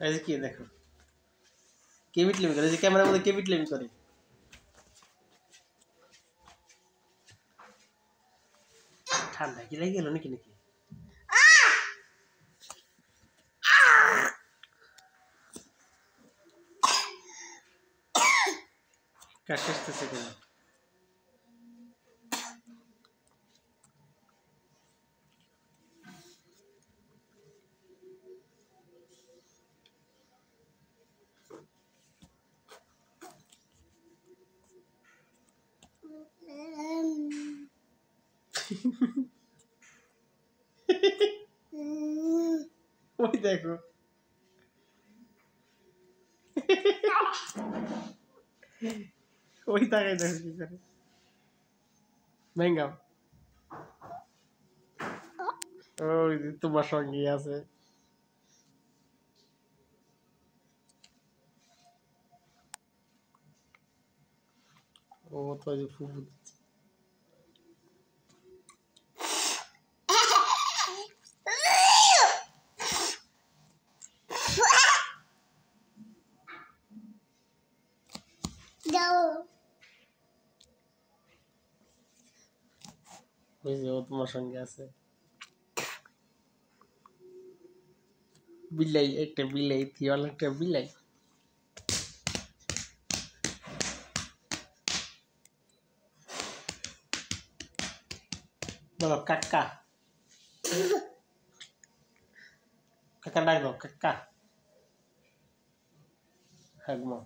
এই যে কি দেখো কে বিটলেমি করে, যে ক্যামেরার মধ্যে কে বিটলেমি করে। ঠান্ডা কি লেগে গেল নাকি নাকি? কাশ আসতেছে কেন? ওই দেখো ওই তাকাই দেখো কি করে। ভেঙ্গাও ওই যে তোমার সঙ্গে আছে। ও তো যে ফুফু ওই যে ও তোমার সঙ্গে আছে। বিলাই, একটা বিলাই, থিওয়াল একটা বিলাই। বলো কাকা, কাকা ডাক দাও কাকা। হাগমো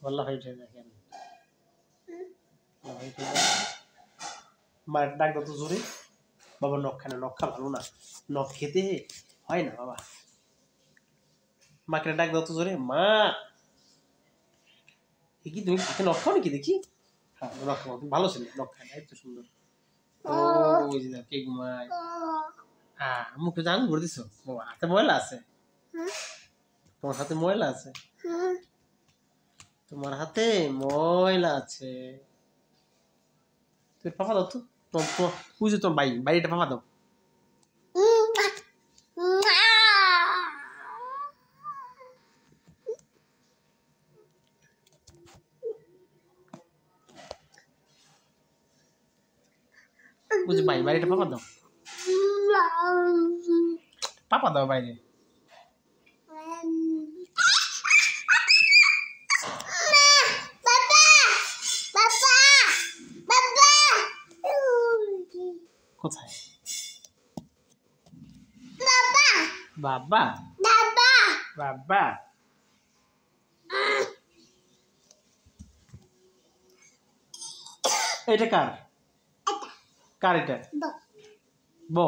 বললা হয়েছে দেখেন মার ডাক দাও তো জোরে। বাবা নখ খায় না, নখ খা ভালো না, নখ খেতে হয় না বাবা। মাকে ডাক দাও তো জোরে, মা। কি তুমি নখ খাও নাকি দেখি? হ্যাঁ নখ খাও, তুমি ভালো ছিল, নখ খায় না, এত সুন্দর। ও ওই যে কে ঘুমায়। হ্যাঁ মুখে জান ভরে দিছো, হাতে ময়লা আছে, তোমার হাতে ময়লা আছে, তোমার হাতে ময়লা আছে। তুমি পাপা দাও তো, বুঝো তোমার বাইরেটা পাপা দাও। বুঝো বাইরেটা পাপা দাও, পাপা দাও বাইরে। কোথায় বাবা? বাবা এটা কার? কার এটা? বো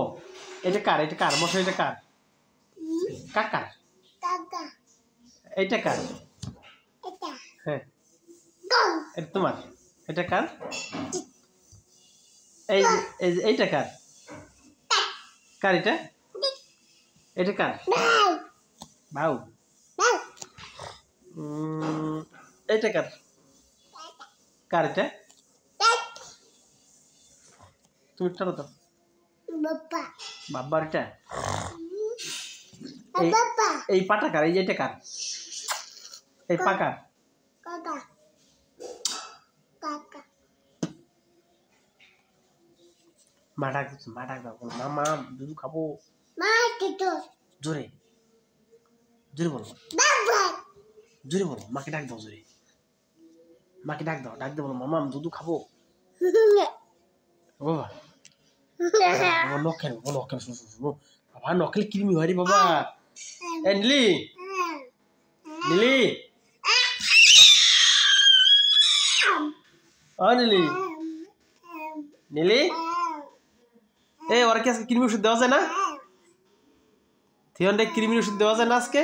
এটা কার? এটা কার মশা? এটা কার? কাকার? এটা কার? হ্যাঁ এটা তোমার? এটা কার? এই এইটা কার? কার এটা? এটা কার? ভাউ। এটা কার? কার এটা? তুমি টানো তো বাবার এটা। এই পাটা কার? এই যে এটা কার? এই পাকার? মা ডাক দিচ্ছে, মা ডাক দাও, মামা দুধ খাবো। জোরে জোরে বলো, জোরে বলো, মাকে ডাক দাও জোরে, মাকে ডাক দাও, ডাক দাও, বলো মামা আমি দুধ খাবো। বাবা নখ খেলো, নখ খেলো, বাবা নখ খেলে কৃমি হয় রে বাবা। এ নীলি, নীলি, ও নীলি, নীলি, এ ওরা কি আজকে কৃমি ওষুধ দেওয়া যায় না? থিয়নটা কৃমির ওষুধ দেওয়া যায় না আজকে?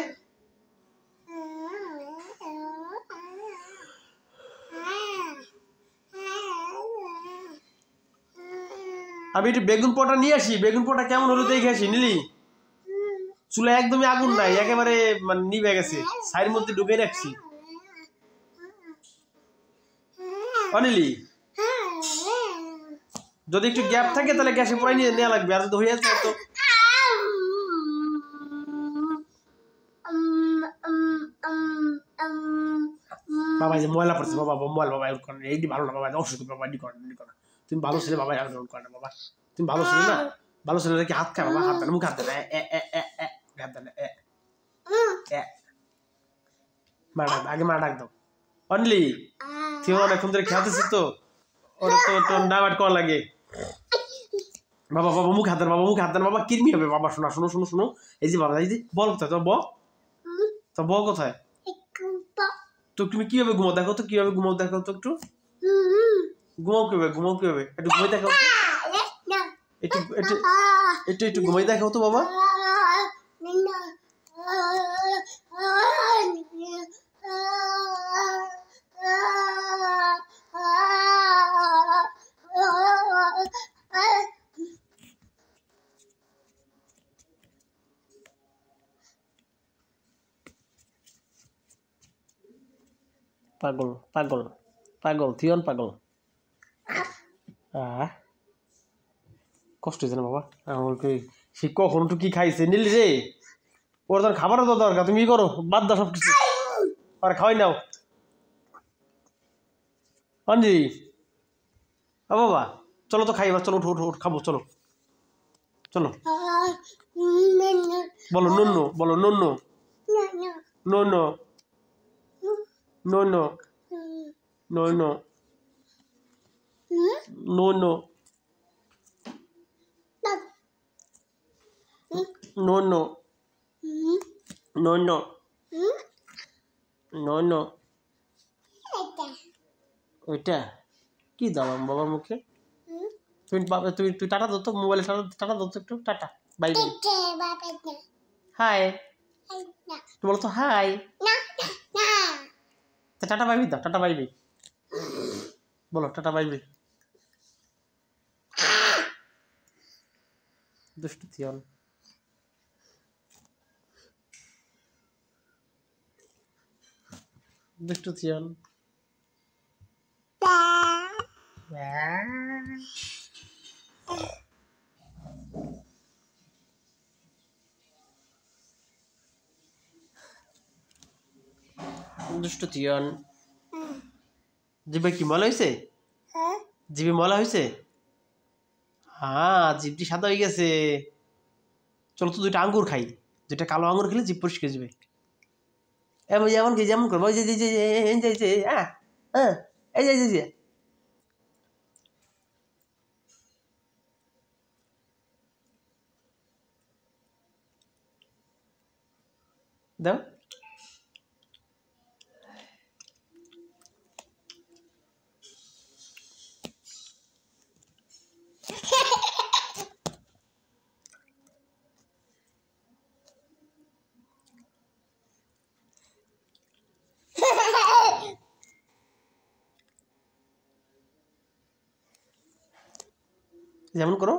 আমি একটু বেগুন পোটা নিয়ে আসি, বেগুন পোটা কেমন হলো দেখে আসি। নীলি চুলা একদমই আগুন নাই, একেবারে মানে নিভে গেছে, ছাইয়ের মধ্যে ঢুকে রাখছি। অনিলি যদি একটু গ্যাপ থাকে তাহলে গ্যাসে পড়াই নিয়ে নেওয়া লাগবে, আর যদি হয়ে যায় তো বাবা যে ময়লা পড়ছে বাবা ময়লা বাবা এরকম করে এইটি ভালো না বাবা অসুখ বাবা এটি করে তুমি ভালো ছেলে বাবা এরকম করে না বাবা তুমি ভালো ছেলে না ভালো ছেলে কি হাত খায় বাবা হাত দেন মুখ হাত দেন হাত দেন মা ডাক আগে মা ডাক দাও অনলি তুই অনেকক্ষণ ধরে খেলতেছিস তো ওর তো তোর ডাবাট করা লাগে বাবা বাবা মুখ হাত দেন বাবা কিরমি হবে বাবা শোনা শোনো শোনো শোনো এই যে বাবা এই যে বল কোথায় তো ব কোথায় তো তুমি কিভাবে ঘুমাও দেখো তো কিভাবে ঘুমাও দেখো তো একটু ঘুমাও কিভাবে একটু ঘুমাই দেখাও তো একটু একটু একটু একটু ঘুমাই দেখাও তো বাবা পাগল পাগল পাগল থিয়ন পাগল কষ্ট হয়েছে না বাবা আমাকে সে কখন একটু কি খাইছে নিলি রে ওর তোর খাবারও তো দরকার তুমি করো বাদ দাও সব কিছু আর খাওয়াই নাও অঞ্জি বাবা চলো তো খাই এবার চলো উঠো খাবো চলো চলো বলো নুন্নু বলো নুন্নু নুন্নু নুন্নু নুন্নু নুন্নু নুন্নু নুন্নু নুন্নু ওইটা কি দাম বাবার মুখে তুমি তুই টাটা দো তো মোবাইলে টাটা দো তো একটু টাটা বাই বাই হাই তুমি বলো তো হাই টাটা বাইবি দাও টাটা বাইবি বলো টাটা বাইবি দুষ্টু থিয়ন দুষ্টু থিয়ন দুষ্টু থিয়ন জিভে কি মলা হয়েছে জিভে মলা হয়েছে হ্যাঁ জিভটি সাদা হয়ে গেছে চলো তো দুইটা আঙ্গুর খাই দুইটা কালো আঙ্গুর খেলে জিভ পরিষ্কার যাবে এমন যেমন কি যেমন করবো হ্যাঁ হ্যাঁ এই যে দাও যেমন করো